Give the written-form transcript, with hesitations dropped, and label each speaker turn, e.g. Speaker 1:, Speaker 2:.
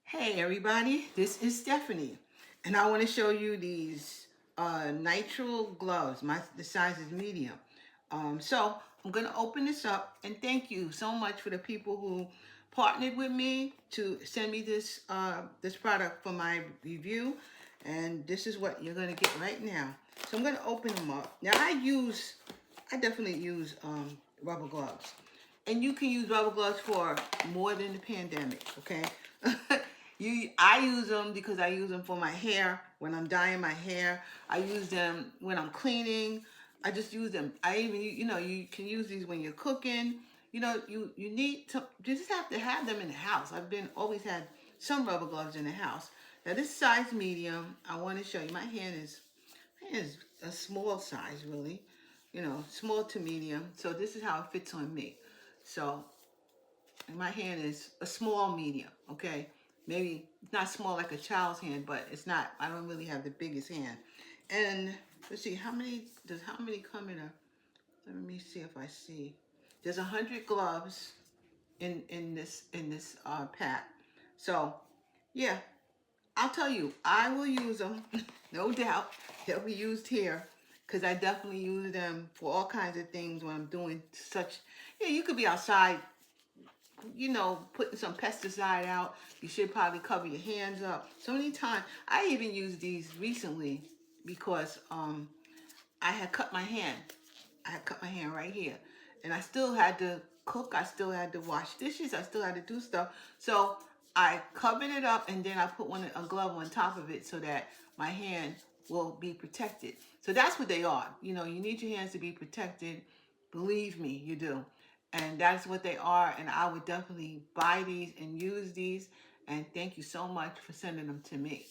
Speaker 1: Hey everybody, this is Stephanie, and I want to show you these nitrile gloves. The size is medium. So I'm gonna open this up, and thank you so much for the people who partnered with me to send me this product for my review, and this is what you're gonna get right now. So I'm gonna open them up. Now I definitely use rubber gloves, and you can use rubber gloves for more than the pandemic. Okay. I use them because I use them for my hair when I'm dyeing my hair. I use them when I'm cleaning. I just use them. I even you can use these when you're cooking. You need to, you just have to have them in the house. Always had some rubber gloves in the house. Now this size medium, I want to show you. My hand is a small size, really. Small to medium. So this is how it fits on me. So my hand is a small medium, okay? Maybe it's not small like a child's hand, but it's not, I don't really have the biggest hand. And let's see, how many come in a, let me see if I see. There's 100 gloves in this pack. So yeah, I'll tell you, I will use them, no doubt. They'll be used here because I definitely use them for all kinds of things when I'm doing such, yeah, you could be outside, putting some pesticide out. You should probably cover your hands up. So many times, I even used these recently because I had cut my hand. I had cut my hand right here. And I still had to cook. I still had to wash dishes. I still had to do stuff. So I covered it up and then I put a glove on top of it so that my hand will be protected. So that's what they are. You need your hands to be protected. Believe me, you do. And that's what they are. And I would definitely buy these and use these. And thank you so much for sending them to me.